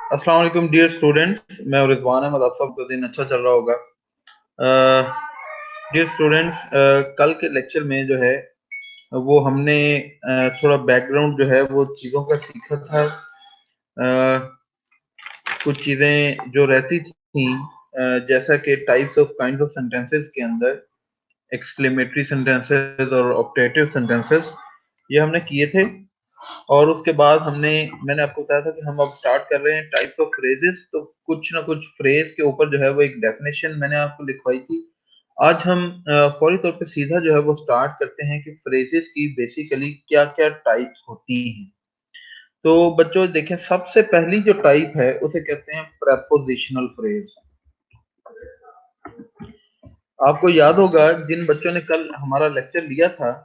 अस्सलाम वालेकुम dear students. मैं रिजवान अहमद। आप सबका दिन अच्छा चल रहा होगा। डियर स्टूडेंट्स, कल के लेक्चर में जो है वो हमने थोड़ा बैकग्राउंड जो है वो चीज़ों का सीखा था। कुछ चीज़ें जो रहती थी, जैसा कि types of kinds of sentences के अंदर एक्सक्लेमेटरी सेंटेंसेस और ऑप्टेटिव सेंटेंसेस, ये हमने किए थे। और उसके बाद मैंने आपको बताया था कि हम अब स्टार्ट कर रहे हैं टाइप्स ऑफ फ्रेजेस। तो कुछ ना कुछ फ्रेज के ऊपर जो है वो एक डेफिनेशन मैंने आपको लिखवाई थी। आज हम फौरी तौर पे सीधा जो है वो स्टार्ट करते हैं कि फ्रेजेस की बेसिकली क्या क्या टाइप्स होती हैं। तो बच्चों देखें, सबसे पहली जो टाइप है उसे कहते हैं प्रेपोजिशनल फ्रेज। आपको याद होगा जिन बच्चों ने कल हमारा लेक्चर लिया था,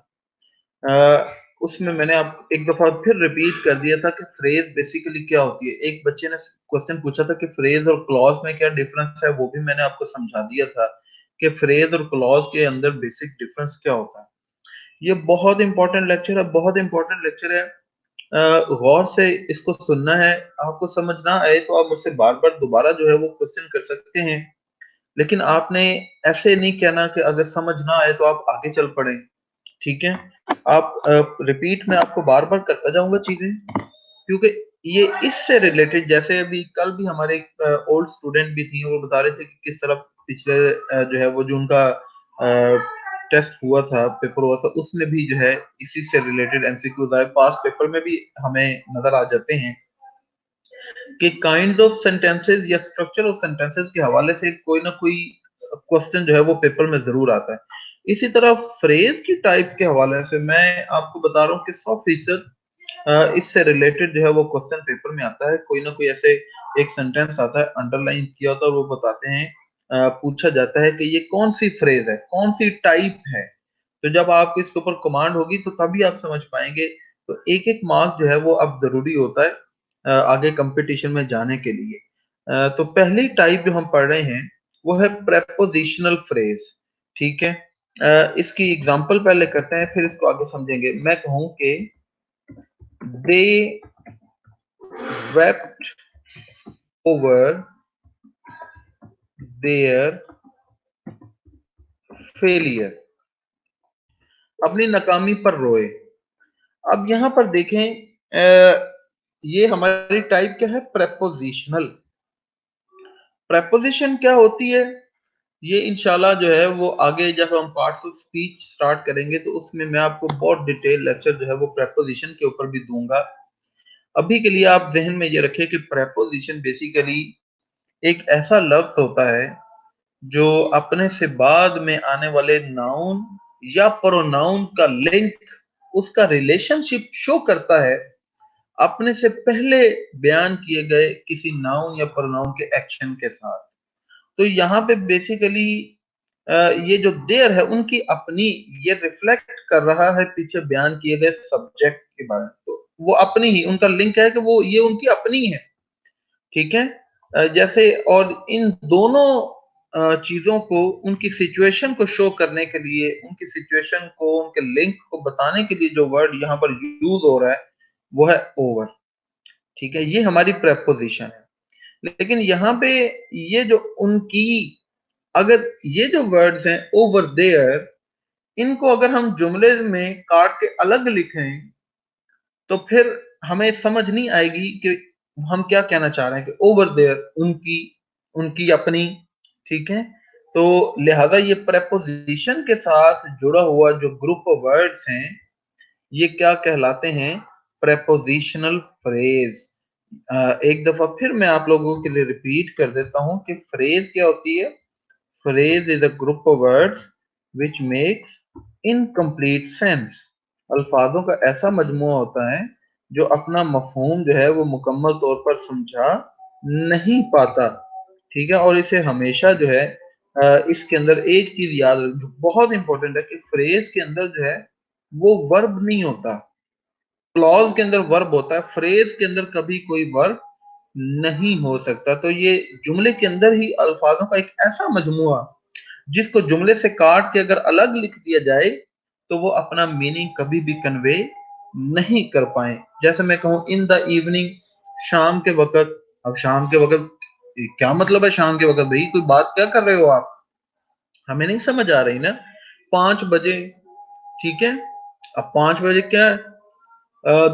उसमें मैंने आप एक दफा फिर रिपीट कर दिया था कि फ्रेज बेसिकली क्या होती है। एक बच्चे ने क्वेश्चन पूछा था कि फ्रेज और क्लॉज में क्या डिफरेंस है, वो भी मैंने आपको समझा दिया था कि फ्रेज और क्लॉज के अंदर बेसिक डिफरेंस क्या होता है। ये बहुत इंपॉर्टेंट लेक्चर है, बहुत इंपॉर्टेंट लेक्चर है। गौर से इसको सुनना है। आपको समझ ना आए तो आप मुझसे बार बार दोबारा जो है वो क्वेश्चन कर सकते हैं, लेकिन आपने ऐसे नहीं कहना कि अगर समझ ना आए तो आप आगे चल पड़े। ठीक है? आप रिपीट में आपको बार बार करता जाऊंगा चीजें, क्योंकि ये इससे रिलेटेड, जैसे अभी कल भी हमारे ओल्ड स्टूडेंट भी थी, वो बता रहे थे कि किस तरह पिछले जो है वो जो उनका टेस्ट हुआ था, पेपर हुआ था, उसमें भी जो है इसी से रिलेटेड एमसीक्यूज आए। पास्ट पेपर में भी हमें नजर आ जाते हैं कि काइंड्स ऑफ सेंटेंसेस या स्ट्रक्चर ऑफ सेंटेंसेस के हवाले से कोई ना कोई क्वेश्चन जो है वो पेपर में जरूर आता है। इसी तरह फ्रेज की टाइप के हवाले से मैं आपको बता रहा हूँ कि 100% इससे रिलेटेड जो है वो क्वेश्चन पेपर में आता है। कोई ना कोई ऐसे एक सेंटेंस आता है, अंडरलाइन किया होता है, और वो बताते हैं, पूछा जाता है कि ये कौन सी फ्रेज है, कौन सी टाइप है। तो जब आपको इसके ऊपर कमांड होगी तो तभी आप समझ पाएंगे। तो एक एक मार्क जो है वो अब जरूरी होता है आगे कंपटीशन में जाने के लिए। तो पहली टाइप जो हम पढ़ रहे हैं वो है प्रेपोजिशनल फ्रेज। ठीक है? इसकी एग्जांपल पहले करते हैं, फिर इसको आगे समझेंगे। मैं कहूं कि they wept over their failure, अपनी नाकामी पर रोए। अब यहां पर देखें, ये हमारी टाइप क्या है? प्रेपोजिशनल। प्रेपोजिशन क्या होती है ये इंशाल्लाह जो है वो आगे जब हम पार्ट्स ऑफ स्पीच स्टार्ट करेंगे तो उसमें मैं आपको बहुत डिटेल लेक्चर जो है वो प्रेपोजिशन के ऊपर भी दूंगा। अभी के लिए आप जहन में ये रखें कि प्रेपोजिशन बेसिकली एक ऐसा लफ्ज होता है जो अपने से बाद में आने वाले नाउन या प्रोनाउन का लिंक, उसका रिलेशनशिप शो करता है अपने से पहले बयान किए गए किसी नाउन या प्रोनाउन के एक्शन के साथ। तो यहाँ पे बेसिकली ये जो देयर है उनकी अपनी, ये रिफ्लेक्ट कर रहा है पीछे बयान किए गए सब्जेक्ट के बारे में। तो वो अपनी ही, उनका लिंक है कि वो ये उनकी अपनी है। ठीक है? जैसे और इन दोनों चीजों को, उनकी सिचुएशन को शो करने के लिए, उनकी सिचुएशन को, उनके लिंक को बताने के लिए जो वर्ड यहाँ पर यूज हो रहा है वो है ओवर। ठीक है? ये हमारी प्रेपोजिशन है। लेकिन यहाँ पे ये जो उनकी, अगर ये जो वर्ड्स हैं ओवर देयर, इनको अगर हम जुमले में काट के अलग लिखें तो फिर हमें समझ नहीं आएगी कि हम क्या कहना चाह रहे हैं कि ओवर देयर उनकी, उनकी अपनी। ठीक है? तो लिहाजा ये प्रेपोजिशन के साथ जुड़ा हुआ जो ग्रुप ऑफ वर्ड्स हैं ये क्या कहलाते हैं? Prepositional phrase. एक दफा फिर मैं आप लोगों के लिए रिपीट कर देता हूं कि फ्रेज क्या होती है। Phrase is a group of words which makes incomplete sense. अल्फाजों का ऐसा मजमुआ होता है जो अपना मफहूम जो है वो मुकम्मल तौर पर समझा नहीं पाता। ठीक है? और इसे हमेशा जो है इसके अंदर एक चीज याद रख, जो बहुत इंपॉर्टेंट है, कि फ्रेज के अंदर जो है वो वर्ब नहीं होता। क्लॉज के अंदर वर्ब होता है, फ्रेज के अंदर कभी कोई वर्ब नहीं हो सकता। तो ये जुमले के अंदर ही अल्फाजों का एक ऐसा मजमुआ जिसको जुमले से काट के अगर अलग लिख दिया जाए तो वो अपना मीनिंग कभी भी कन्वे नहीं कर पाए। जैसे मैं कहूं इन द इवनिंग, शाम के वक्त, अब शाम के वक्त क्या मतलब है शाम के वक्त? भाई कोई बात क्या कर रहे हो आप? हमें नहीं समझ आ रही ना। 5 बजे, ठीक है। अब 5 बजे क्या है?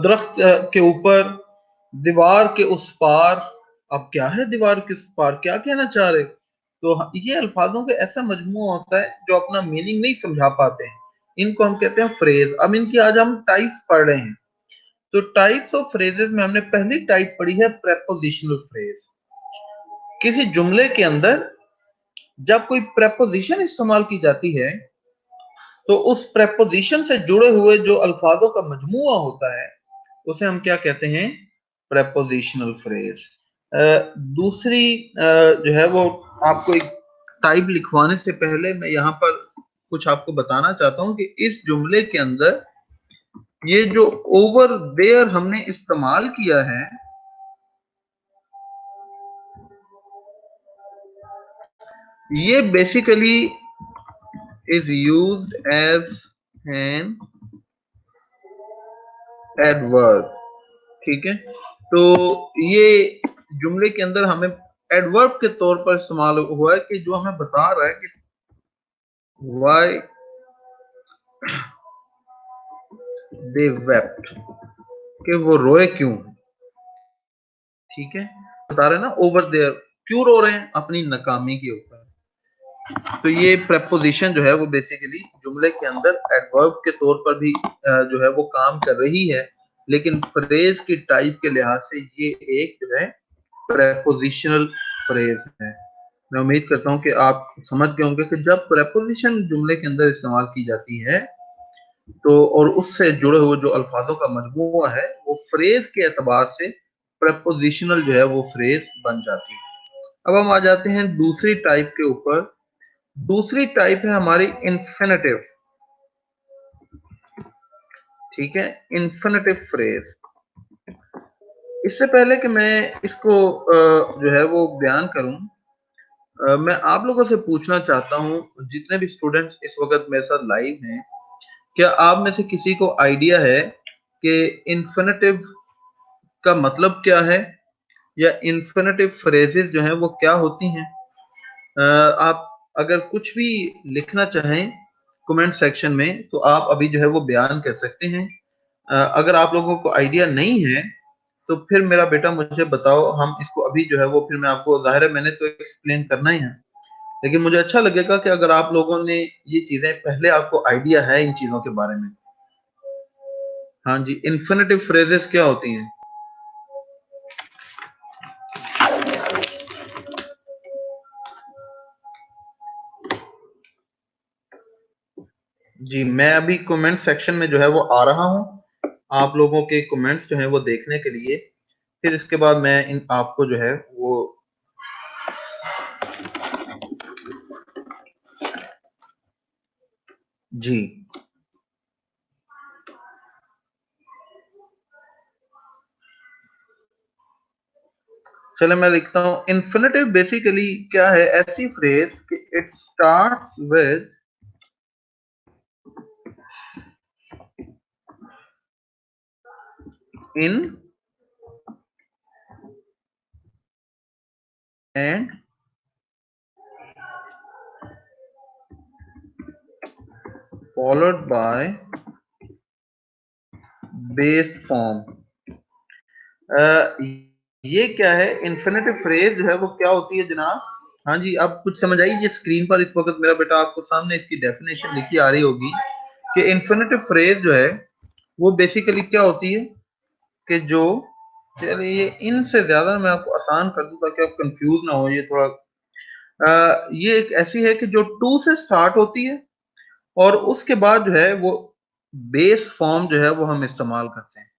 दरख्त के ऊपर, दीवार के उस पार। अब क्या है दीवार के उस पार, क्या कहना चाह रहे? तो ये अल्फाजों का ऐसा मजमूआ होता है जो अपना मीनिंग नहीं समझा पाते हैं। इनको हम कहते हैं फ्रेज। अब इनकी आज हम टाइप्स पढ़ रहे हैं। तो टाइप्स ऑफ फ्रेजेस में हमने पहली टाइप पढ़ी है प्रेपोजिशनल फ्रेज। किसी जुमले के अंदर जब कोई प्रेपोजिशन इस्तेमाल की जाती है तो उस प्रेपोजिशन से जुड़े हुए जो अल्फाजों का मजमूआ होता है उसे हम क्या कहते हैं? Prepositional phrase. दूसरी जो है वो, आपको एक टाइप लिखवाने से पहले मैं यहाँ पर कुछ आपको बताना चाहता हूँ कि इस जुमले के अंदर ये जो ओवर देयर हमने इस्तेमाल किया है, ये basically is used as an adverb, ठीक है। तो ये जुमले के अंदर हमें एडवर्ब के तौर पर इस्तेमाल हुआ है कि जो हमें बता रहा है कि वाई दे वेप्ट, कि वो रोए क्यों, ठीक है। बता रहे हैं ना ओवर देयर, क्यों रो रहे हैं? अपनी नाकामी के ऊपर। तो ये प्रेपोजिशन जो है वो बेसिकली जुमले के अंदर एडवर्ब के तौर पर भी जो है वो काम कर रही है, लेकिन फ्रेज की टाइप के लिहाज से ये एक जो है प्रेपोजिशनल फ्रेज है। मैं उम्मीद करता हूं कि आप समझ गए होंगे कि जब प्रेपोजिशन जुमले के अंदर इस्तेमाल की जाती है तो और उससे जुड़े हुए जो अल्फाजों का मजमूआ है वो फ्रेज के एतबार से प्रेपोजिशनल जो है वो फ्रेज बन जाती है। अब हम आ जाते हैं दूसरी टाइप के ऊपर। दूसरी टाइप है हमारी इन्फिनेटिव, ठीक है, इन्फिनेटिव फ्रेज। इससे पहले कि मैं इसको जो है वो बयान करूं, मैं आप लोगों से पूछना चाहता हूं, जितने भी स्टूडेंट्स इस वक्त मेरे साथ लाइव हैं, क्या आप में से किसी को आइडिया है कि इन्फिनेटिव का मतलब क्या है, या इन्फिनेटिव फ्रेजेस जो हैं वो क्या होती हैं? आप अगर कुछ भी लिखना चाहें कमेंट सेक्शन में तो आप अभी जो है वो बयान कर सकते हैं। अगर आप लोगों को आइडिया नहीं है तो फिर मेरा बेटा मुझे बताओ, हम इसको अभी जो है वो, फिर मैं आपको, जाहिर है मैंने तो एक्सप्लेन करना ही है, लेकिन मुझे अच्छा लगेगा कि अगर आप लोगों ने ये चीजें पहले, आपको आइडिया है इन चीजों के बारे में। हाँ जी, इन्फिनेटिव फ्रेजेस क्या होती हैं? जी, मैं अभी कमेंट सेक्शन में जो है वो आ रहा हूँ, आप लोगों के कमेंट्स जो हैं वो देखने के लिए। फिर इसके बाद मैं इन आपको जो है वो, जी चलो मैं लिखता हूँ। इन्फिनेटिव बेसिकली क्या है? ऐसी फ्रेज कि it starts with in and followed by base form. ये क्या है? इन्फिनेटिव फ्रेज जो है वो क्या होती है जनाब? हाँ जी, अब कुछ समझ आई? ये स्क्रीन पर इस वक्त मेरा बेटा आपको सामने इसकी डेफिनेशन लिखी आ रही होगी कि इन्फिनेटिव फ्रेज जो है वो बेसिकली क्या होती है कि जो, चलिए ये इनसे ज्यादा मैं आपको आसान कर दूं ताकि आप कंफ्यूज ना हो। ये थोड़ा ये एक ऐसी है कि जो टू से स्टार्ट होती है और उसके बाद जो है वो बेस फॉर्म जो है वो हम इस्तेमाल करते हैं।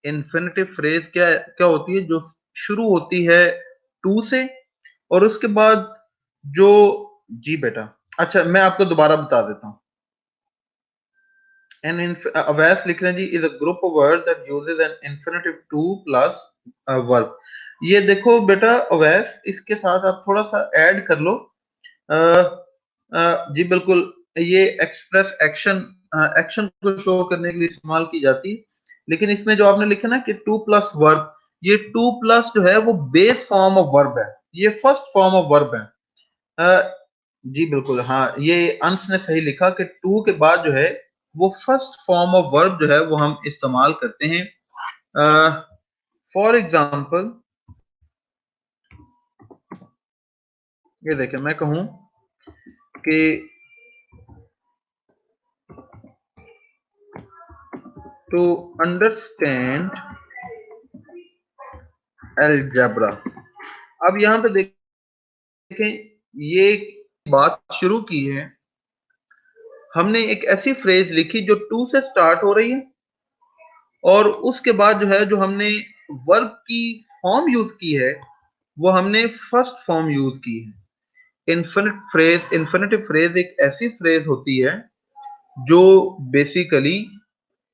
इन्फिनेटिव फ्रेज क्या क्या होती है? जो शुरू होती है टू से और उसके बाद जो, जी बेटा, अच्छा मैं आपको दोबारा बता देता हूँ। अवैस लिख रहे हैं जी, is a group of word that uses an infinitive to plus verb. ये देखो बेटा अवैस, इसके साथ आप थोड़ा सा ऐड कर लो। अ, जी बिल्कुल, ये एक्सप्रेस एक्शन, एक्शन को शो करने के लिए इस्तेमाल की जाती है, लेकिन इसमें जो आपने लिखा ना कि टू प्लस वर्ब, ये टू प्लस जो है वो बेस फॉर्म ऑफ वर्ब है, ये फर्स्ट फॉर्म ऑफ वर्ब है। जी बिल्कुल, हाँ, ये अंश ने सही लिखा कि टू के बाद जो है वो फर्स्ट फॉर्म ऑफ वर्ब जो है वो हम इस्तेमाल करते हैं। फॉर एग्जाम्पल ये देखें, मैं कहूं कि टू अंडरस्टैंड अलजेब्रा। अब यहां पे देखें, ये बात शुरू की है, हमने एक ऐसी फ्रेज लिखी जो टू से स्टार्ट हो रही है, और उसके बाद जो है जो हमने वर्ब की फॉर्म यूज की है वो हमने फर्स्ट फॉर्म यूज की है। इन्फिनिटिव फ्रेज एक ऐसी फ्रेज होती है जो बेसिकली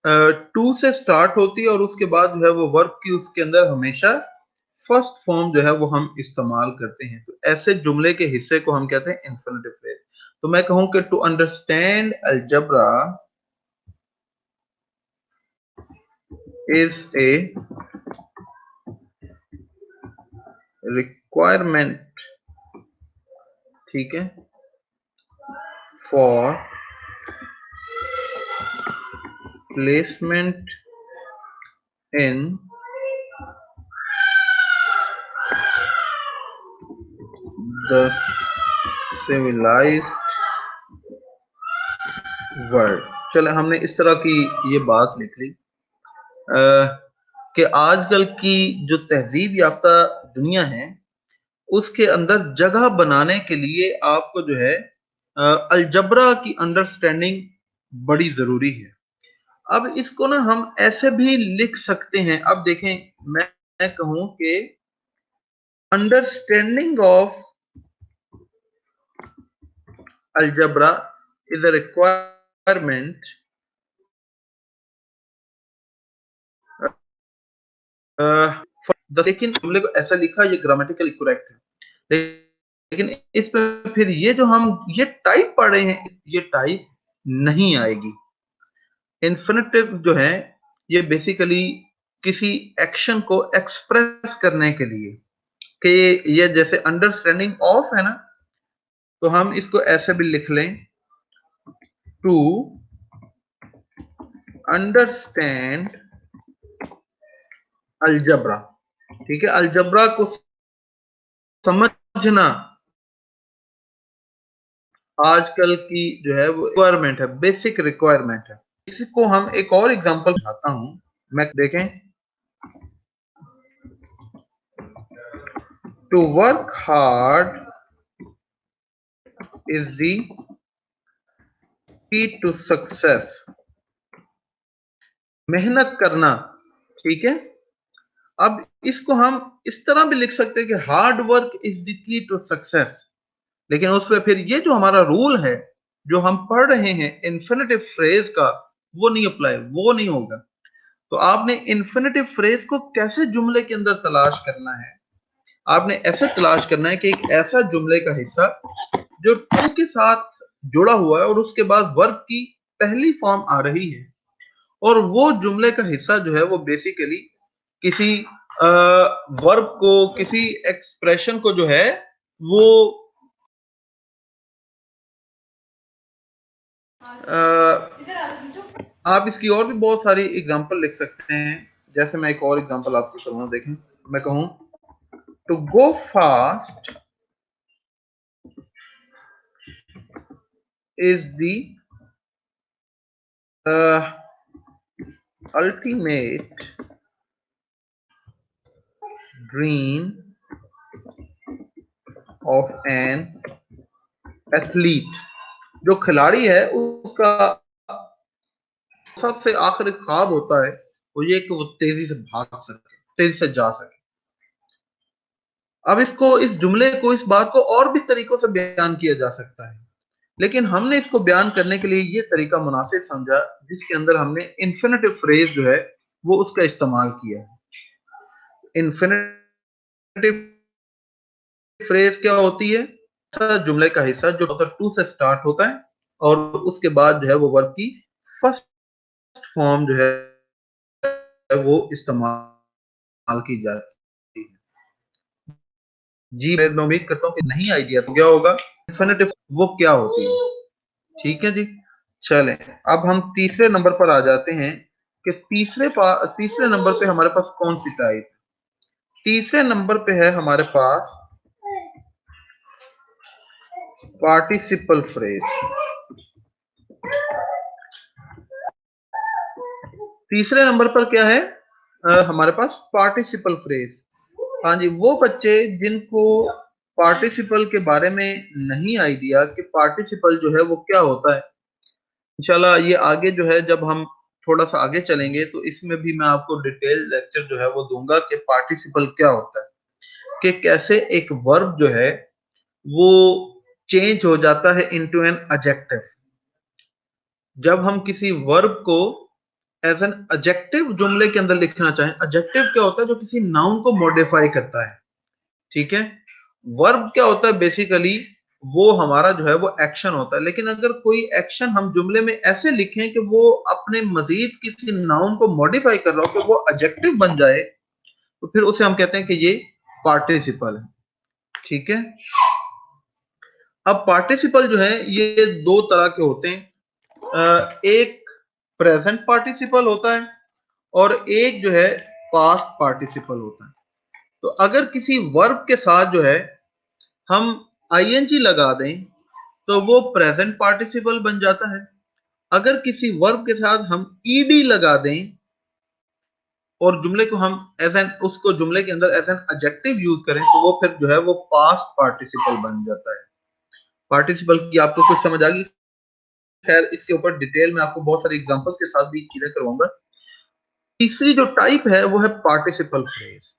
टू से स्टार्ट होती है और उसके बाद जो है वो वर्ब की उसके अंदर हमेशा फर्स्ट फॉर्म जो है वो हम इस्तेमाल करते हैं। तो ऐसे जुमले के हिस्से को हम कहते हैं इन्फिनिटिव फ्रेज। तो मैं कहूं कि to understand algebra is a requirement, ठीक है, for placement in the civilised world. चले, हमने इस तरह की ये बात लिख ली कि आजकल की जो तहजीब याफ्ता दुनिया है उसके अंदर जगह बनाने के लिए आपको जो है अलजबरा की अंडरस्टैंडिंग बड़ी जरूरी है। अब इसको ना हम ऐसे भी लिख सकते हैं। अब देखें, मैं कहूं कि understanding of algebra is a requirement, लेकिन जुमले को ऐसा लिखा, ये ग्रामेटिकल करेक्ट है, लेकिन इस पे फिर ये जो हम ये टाइप पढ़ रहे हैं ये टाइप नहीं आएगी। इन्फिनिटिव जो है ये बेसिकली किसी एक्शन को एक्सप्रेस करने के लिए, कि ये जैसे अंडरस्टैंडिंग ऑफ है ना, तो हम इसको ऐसे भी लिख लें, टू अंडरस्टैंड अलजबरा। ठीक है, अलजबरा को समझना आजकल की जो है वो रिक्वायरमेंट है, बेसिक रिक्वायरमेंट है। इसको हम एक और एग्जांपल बताता हूं, मैं देखें, to work hard is the key to success. मेहनत करना, ठीक है। अब इसको हम इस तरह भी लिख सकते हैं कि hard work is the key to success, लेकिन उसमें फिर ये जो हमारा रूल है जो हम पढ़ रहे हैं इन्फिनिटिव फ्रेज का, वो नहीं अप्लाई, वो नहीं होगा। तो आपने इन्फिनिटिव फ्रेज को कैसे जुमले के अंदर तलाश करना है, आपने ऐसे तलाश करना है कि एक ऐसा जुमले का हिस्सा जो टू के साथ जुड़ा हुआ है और उसके बाद वर्ब की पहली फॉर्म आ रही है, और वो जुमले का हिस्सा जो है वो बेसिकली किसी वर्ब को, किसी एक्सप्रेशन को जो है वो आप इसकी और भी बहुत सारी एग्जांपल लिख सकते हैं। जैसे मैं एक और एग्जांपल आपको करूंगा, देखें, मैं कहूं to go fast is the ultimate dream of an athlete. जो खिलाड़ी है उसका सबसे आखिरी ख्वाब होता है वो ये कि वो तेजी से भाग सके, तेजी से जा सके। अब इसको, इस जुमले को, इस बात को और भी तरीकों से बयान किया जा सकता है, लेकिन हमने इसको बयान करने के लिए ये तरीका मुनासिब समझा जिसके अंदर हमने इन्फिनिटिव फ्रेज जो है वो उसका इस्तेमाल किया है। इन्फिनिटिव फ्रेज क्या होती है? जुमले का हिस्सा जो टू से स्टार्ट होता है और उसके बाद जो है वो वर्ब की फर्स्ट फॉर्म जो है वो इस्तेमाल की जाती है। जी मैं उम्मीद करता हूँ कि नहीं आइडिया तो क्या होगा इन्फिनेटिव वो क्या होती है। ठीक है जी, चलें अब हम तीसरे नंबर पर आ जाते हैं कि तीसरे नंबर पे हमारे पास कौन सी टाइप। तीसरे नंबर पे है हमारे पास पार्टिसिपल फ्रेज। तीसरे नंबर पर क्या है हमारे पास पार्टिसिपल फ्रेज। हाँ जी, वो बच्चे जिनको पार्टिसिपल के बारे में नहीं आइडिया कि पार्टिसिपल जो है वो क्या होता है, इंशाल्लाह ये आगे जो है जब हम थोड़ा सा आगे चलेंगे तो इसमें भी मैं आपको डिटेल लेक्चर जो है वो दूंगा कि पार्टिसिपल क्या होता है, कि कैसे एक वर्ब जो है वो चेंज हो जाता है इनटू एन एडजेक्टिव। जब हम किसी वर्ब को एज एन एडजेक्टिव जुमले के अंदर लिखना चाहें, एडजेक्टिव क्या होता है जो किसी नाउन को मॉडिफाई करता है। ठीक है, वर्ब क्या होता है बेसिकली वो हमारा जो है वो एक्शन होता है, लेकिन अगर कोई एक्शन हम जुमले में ऐसे लिखें कि वो अपने मजीद किसी नाउन को मॉडिफाई कर रहा हो कि वो एडजेक्टिव बन जाए, तो फिर उसे हम कहते हैं कि ये पार्टिसिपल है। ठीक है, अब पार्टिसिपल जो है ये दो तरह के होते हैं, एक प्रेजेंट पार्टिसिपल होता है और एक जो है पास्ट पार्टिसिपल होता है। तो अगर किसी वर्ब के साथ जो है हम आईएनजी लगा दें तो वो प्रेजेंट पार्टिसिपल बन जाता है। अगर किसी वर्ब के साथ हम ईडी लगा दें और जुमले को हम एज एन उसको जुमले के अंदर एज एन एडजेक्टिव यूज करें तो वो फिर जो है वो पास्ट पार्टिसिपल बन जाता है। पार्टिसिपल की आपको कुछ समझ आ गई? खैर इसके ऊपर डिटेल में आपको बहुत सारे एग्जांपल्स के साथ भी चीजें करवाऊंगा। तीसरी जो टाइप है वो है पार्टिसिपल फ्रेज।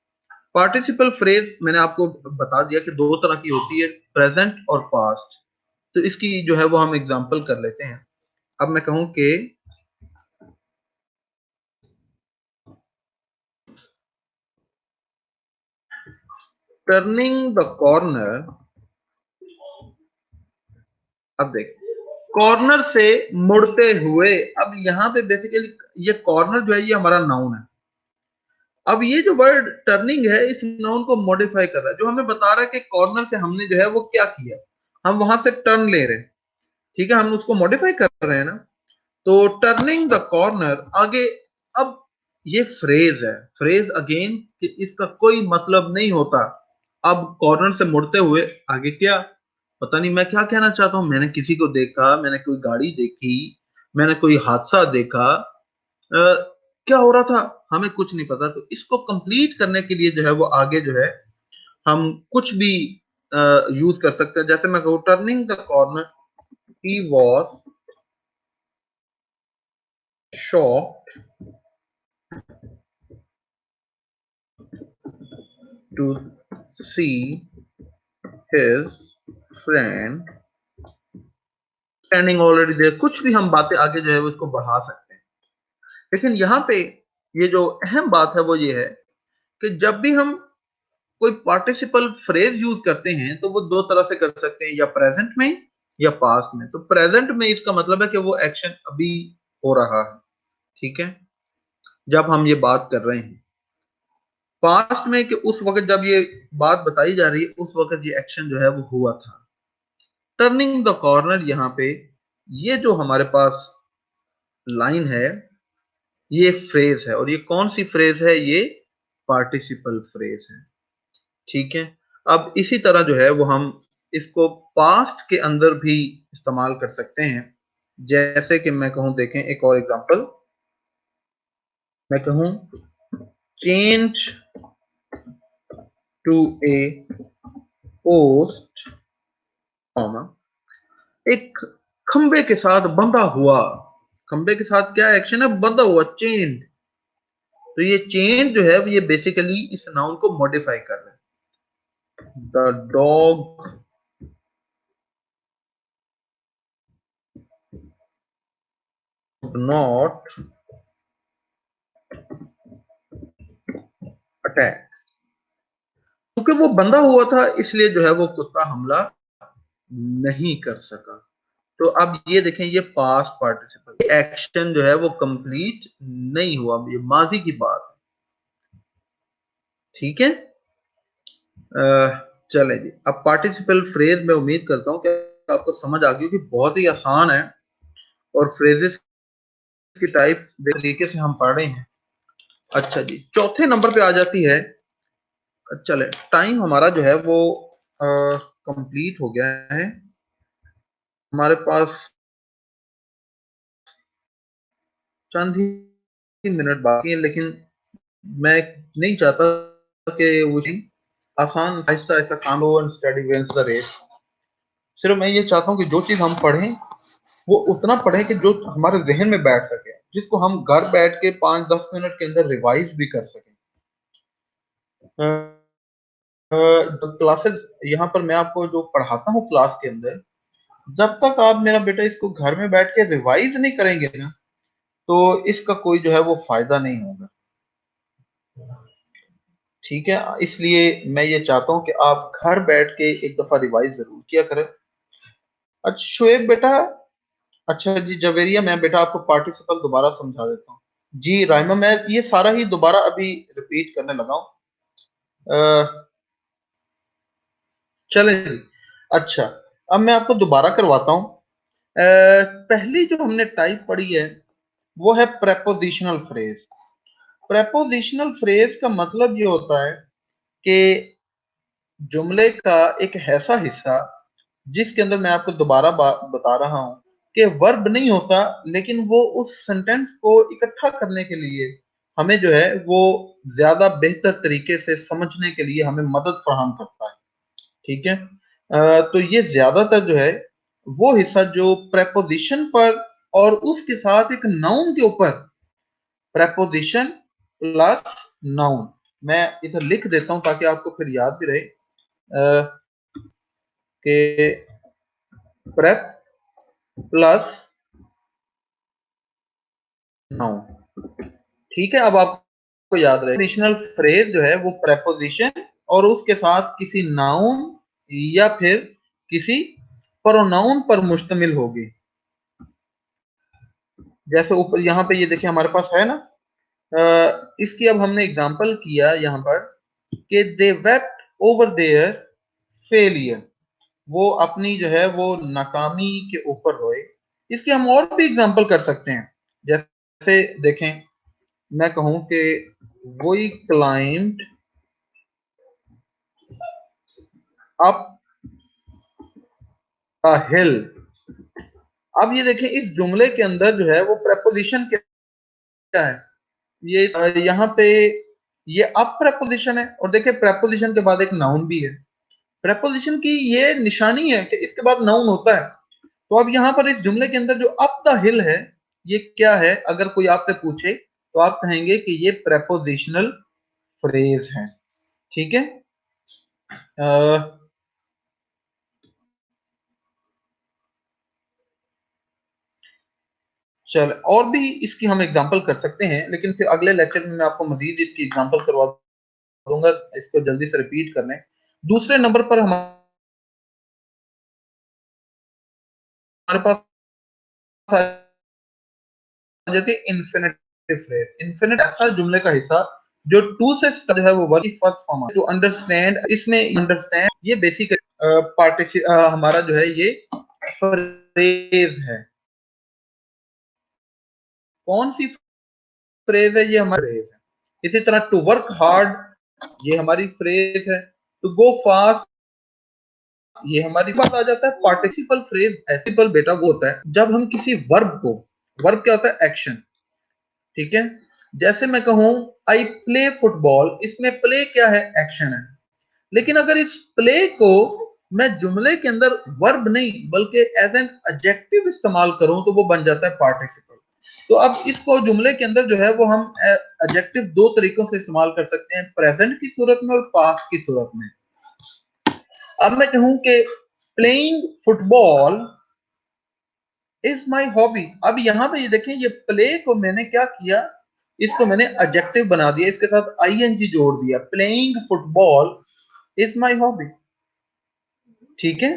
पार्टिसिपल फ्रेज मैंने आपको बता दिया कि दो तरह की होती है, प्रेजेंट और पास्ट। तो इसकी जो है वो हम एग्जांपल कर लेते हैं। अब मैं कहूं कि टर्निंग द कॉर्नर। अब देख, कॉर्नर से मुड़ते हुए। अब यहाँ पे बेसिकली ये कॉर्नर जो है ये हमारा नाउन है। अब ये जो वर्ड टर्निंग है इस नाउन को मॉडिफाई कर रहा है, जो हमें बता रहा है कि कॉर्नर से हमने जो है वो क्या किया, हम वहां से टर्न ले रहे हैं। ठीक है, हम उसको मॉडिफाई कर रहे हैं ना। तो टर्निंग द कॉर्नर आगे। अब ये फ्रेज है, फ्रेज अगेन कि इसका कोई मतलब नहीं होता। अब कॉर्नर से मुड़ते हुए आगे क्या, पता नहीं मैं क्या कहना चाहता हूं। मैंने किसी को देखा, मैंने कोई गाड़ी देखी, मैंने कोई हादसा देखा, क्या हो रहा था हमें कुछ नहीं पता। तो इसको कंप्लीट करने के लिए जो है वो आगे जो है हम कुछ भी यूज कर सकते हैं। जैसे मैं कहूँ turning the corner, he was shocked to see his friend standing already there. कुछ भी हम बातें आगे जो है वो इसको बढ़ा सकते हैं। लेकिन यहाँ पे ये जो अहम बात है वो ये है कि जब भी हम कोई पार्टिसिपल फ्रेज यूज करते हैं तो वो दो तरह से कर सकते हैं, या प्रेजेंट में या पास्ट में। तो प्रेजेंट में इसका मतलब है कि वो एक्शन अभी हो रहा है। ठीक है, जब हम ये बात कर रहे हैं। पास्ट में कि उस वक्त जब ये बात बताई जा रही है उस वक्त ये एक्शन जो है वो हुआ था। टर्निंग द कॉर्नर यहाँ पे ये जो हमारे पास लाइन है ये फ्रेज है, और ये कौन सी फ्रेज है, ये पार्टिसिपल फ्रेज है। ठीक है, अब इसी तरह जो है वो हम इसको पास्ट के अंदर भी इस्तेमाल कर सकते हैं। जैसे कि मैं कहूं, देखें एक और एग्जांपल। मैं कहूं चेंज टू ए पोस्ट, एक खंबे के साथ बंधा हुआ। खंबे के साथ क्या एक्शन है, बंधा हुआ, चेन। तो ये चेन जो है ये बेसिकली इस नाउन को मॉडिफाई कर रहा है। The dog not attack. क्योंकि वो बंधा हुआ था इसलिए जो है वो कुत्ता हमला नहीं कर सका। तो अब ये देखें, ये पास्ट पार्टिसिपल एक्शन जो है वो कंप्लीट नहीं हुआ, ये माजी की बात है। ठीक है। चले जी, अब पार्टिसिपल फ्रेज मैं उम्मीद करता हूँ कि आपको समझ आ गई होगी, बहुत ही आसान है और फ्रेजेस की टाइप्स तरीके से हम पढ़ रहे हैं। अच्छा जी, चौथे नंबर पे आ जाती है। चले, टाइम हमारा जो है वो कंप्लीट हो गया है। हमारे पास चंद ही मिनट बाकी है, लेकिन मैं नहीं चाहता कि वो आसान आहिस्ता ऐसा काम हो and steady wins the race. सिर्फ मैं ये चाहता हूँ कि जो चीज हम पढ़ें वो उतना पढ़ें कि जो हमारे जहन में बैठ सके, जिसको हम घर बैठ के 5-10 मिनट के अंदर रिवाइज भी कर सकें। क्लासेस यहाँ पर मैं आपको जो पढ़ाता हूँ क्लास के अंदर, जब तक आप मेरा बेटा इसको घर में बैठ के रिवाइज नहीं करेंगे ना, तो इसका कोई जो है वो फायदा नहीं होगा। ठीक है, इसलिए मैं ये चाहता हूँ कि आप घर बैठ के एक दफा रिवाइज जरूर किया करें। अच्छा शुएब बेटा, अच्छा जी जवेरिया, मैं बेटा आपको पार्टिसिपल दोबारा समझा देता हूँ। जी राइमा, मैं ये सारा ही दोबारा अभी रिपीट करने लगा हूँ। चले जी, अच्छा अब मैं आपको दोबारा करवाता हूँ। पहली जो हमने टाइप पढ़ी है वो है प्रेपोजिशनल फ्रेज। प्रेपोजिशनल फ्रेज का मतलब ये होता है कि जुमले का एक ऐसा हिस्सा जिसके अंदर मैं आपको दोबारा बता रहा हूं कि वर्ब नहीं होता, लेकिन वो उस सेंटेंस को इकट्ठा करने के लिए हमें जो है वो ज्यादा बेहतर तरीके से समझने के लिए हमें मदद फराहम करता है। ठीक है। तो ये ज्यादातर जो है वो हिस्सा जो प्रेपोजिशन पर और उसके साथ एक नाउन के ऊपर, प्रेपोजिशन प्लस नाउन, मैं इधर लिख देता हूं ताकि आपको फिर याद भी रहे कि प्रेप प्लस नाउन। ठीक है, अब आपको याद रहे प्रेपोजिशनल फ्रेज जो है वो प्रेपोजिशन और उसके साथ किसी नाउन या फिर किसी प्रोनाउन पर मुश्तमिल होगी। जैसे ऊपर यहाँ पे ये देखिए हमारे पास है ना, इसकी अब हमने एग्जांपल किया यहाँ पर कि दे वेप्ट ओवर देयर फेलियर, वो अपनी जो है वो नाकामी के ऊपर रोए। इसकी हम और भी एग्जांपल कर सकते हैं। जैसे देखें, मैं कहूं कि वी क्लाइंब्ड अप अ हिल। अब ये देखें इस जुमले के अंदर जो है वो प्रेपोजिशन क्या है, ये यहाँ पे ये अप प्रेपोजिशन है और देखिए प्रेपोजिशन के बाद एक नाउन भी है। प्रेपोजिशन की ये निशानी है कि इसके बाद नाउन होता है। तो अब यहाँ पर इस जुमले के अंदर जो अप द हिल है, ये क्या है? अगर कोई आपसे पूछे तो आप कहेंगे कि ये प्रेपोजिशनल फ्रेज है। ठीक है। चल और भी इसकी हम एग्जांपल कर सकते हैं, लेकिन फिर अगले लेक्चर में मैं आपको मजीद इसकी एग्जांपल करवा दूंगा। इसको जल्दी से रिपीट कर लें। दूसरे नंबर पर हमारे पास आ जाती है इन्फिनेटिव फ्रेज। इन्फिनिट ऐसा जुमले का हिस्सा जो टू से स्टार्ट है, वो वर्ब की फर्स्ट फॉर्म है। जो अंडरस्टैंड, इसमें अंडरस्टैंड ये बेसिक हमारा जो है ये फ्रेज है। कौन सी फ्रेज है? ये हमारी फ्रेज है। इसी तरह टू वर्क हार्ड ये हमारी फ्रेज है। टू गो फास्ट ये हमारी बात आ जाता है पार्टिसिपल फ्रेज। पार्टिसिपल बेटा वो होता है जब हम किसी वर्ब को, वर्ब क्या होता है? एक्शन। ठीक है। जैसे मैं कहूं आई प्ले फुटबॉल, इसमें प्ले क्या है? एक्शन है। लेकिन अगर इस प्ले को मैं जुमले के अंदर वर्ब नहीं बल्कि एज एन एडजेक्टिव इस्तेमाल करूं तो वो बन जाता है पार्टिसिपल। तो अब इसको जुमले के अंदर जो है वो हम एडजेक्टिव दो तरीकों से इस्तेमाल कर सकते हैं, प्रेजेंट की सूरत में और पास्ट की सूरत में। अब मैं कहूं कि playing football is my hobby. अब यहाँ पे ये देखें, ये प्ले को मैंने क्या किया, इसको मैंने एडजेक्टिव बना दिया, इसके साथ आईएनजी जोड़ दिया। Playing football is my hobby. ठीक है।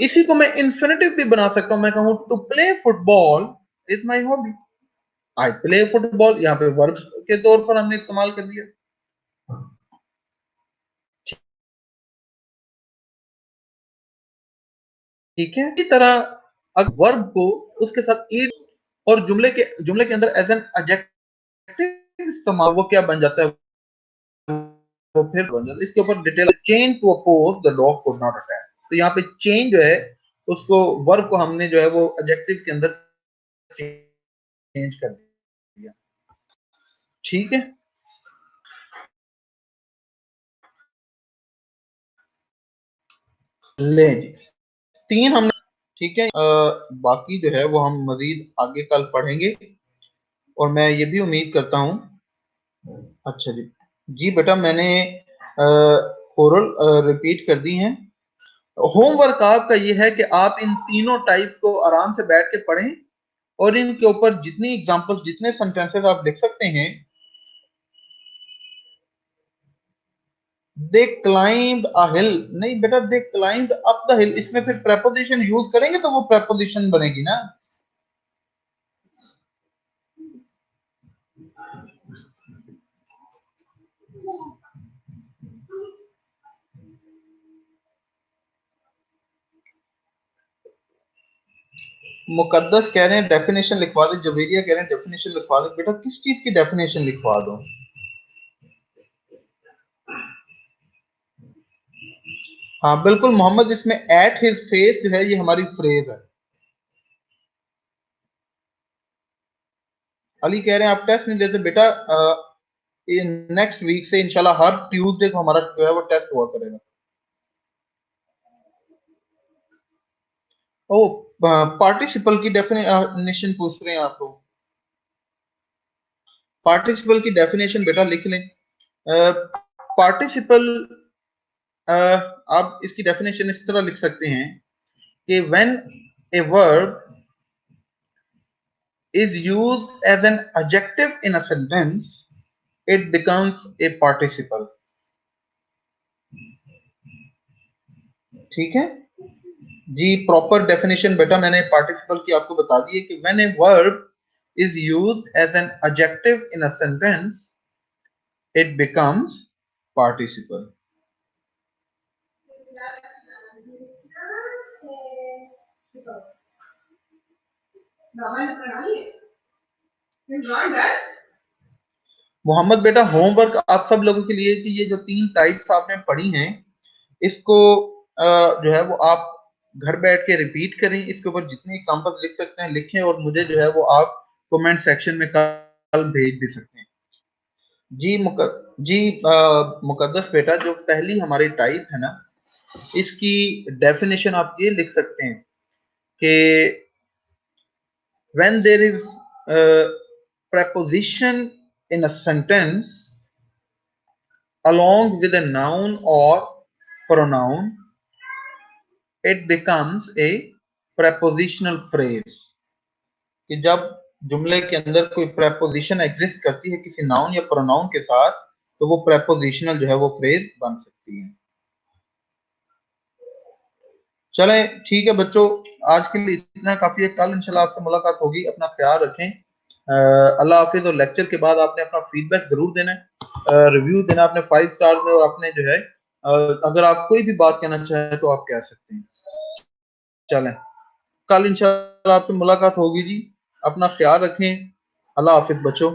इसी को मैं इंफिनिटिव भी बना सकता हूं। मैं कहूं to play football is my hobby. I play football यहाँ पे वर्ब के तौर पर हमने इस्तेमाल कर दिया। ठीक है, इसी तरह अगर वर्ब को उसके साथ ईड और जुमले के अंदर एज एन एडजेक्टिव इस्तेमाल, वो क्या बन जाता है, वो फिर बन जाता है। इसके ऊपर detail, chain to oppose the dog could not attack. तो यहाँ पे चेन जो है उसको, वर्ब को हमने जो है वो एडजेक्टिव के अंदर चेंज कर दिया। ठीक है, ले जी, 3 हमने, ठीक है। बाकी जो है वो हम मजीद आगे कल पढ़ेंगे, और मैं ये भी उम्मीद करता हूँ। अच्छा जी, जी बेटा मैंने ओरल रिपीट कर दी हैं। होमवर्क आपका ये है कि आप इन तीनों टाइप्स को आराम से बैठ के पढ़ें, और इनके ऊपर जितनी एग्जांपल्स, जितने सेंटेंसेस आप लिख सकते हैं। दे क्लाइंब अ हिल, नहीं बेटा, दे क्लाइंब अप द हिल, इसमें फिर प्रेपोजिशन यूज करेंगे तो वो प्रेपोजिशन बनेगी ना। मुकद्दस कह रहे हैं डेफिनेशन लिखवा दे, जवेरिया कह रहे हैं डेफिनेशन लिखवा दे। बेटा किस चीज की डेफिनेशन लिखवा दो? हाँ बिल्कुल मोहम्मद, इसमें एट हिज फेस जो है ये हमारी फ्रेज है। अली कह रहे हैं आप टेस्ट नहीं लेते बेटा, नेक्स्ट वीक से इंशाल्लाह हर ट्यूसडे को हमारा जो है वो टेस्ट हुआ करेगा। ओ, पार्टिसिपल की डेफिनेशन पूछ रहे हैं आप लोग। पार्टिसिपल की डेफिनेशन बेटा लिख लें। पार्टिसिपल, आप इसकी डेफिनेशन इस तरह लिख सकते हैं कि when a verb is used as an adjective in a sentence, it becomes a participle। ठीक है जी, प्रॉपर डेफिनेशन बेटा मैंने पार्टिसिपल की आपको बता दी है कि when a verb is used as an adjective in a sentence, it becomes participle। Mohammed बेटा होमवर्क आप सब लोगों के लिए कि ये जो 3 टाइप्स आपने पढ़ी हैं, इसको जो है वो आप घर बैठ के रिपीट करें, इसके ऊपर जितने एग्जांपल्स लिख सकते हैं लिखें, और मुझे जो है वो आप कमेंट सेक्शन में कल भेज भी सकते हैं। जी जी, मुकद्दस बेटा जो पहली हमारी टाइप है ना, इसकी डेफिनेशन आप ये लिख सकते हैं कि when there is a preposition in a sentence along with a noun or pronoun, it becomes a prepositional phrase। कि जब जुमले के अंदर कोई preposition एग्जिस्ट करती है किसी नाउन या प्रोनाउन के साथ, तो वो prepositional जो है वो फ्रेज बन सकती है। चले ठीक है बच्चों, आज के लिए इतना काफी है। कल इंशाल्लाह आपसे मुलाकात होगी, अपना ख्याल रखें। अल्लाह हाफिज। और लेक्चर के बाद आपने अपना फीडबैक जरूर देना है, रिव्यू देना अपने 5 स्टार में, और अपने जो है अगर आप कोई भी बात कहना चाहें तो आप कह सकते हैं। चलें, कल इंशाल्लाह आपसे मुलाकात होगी जी, अपना ख्याल रखें। अल्लाह हाफिज बच्चों।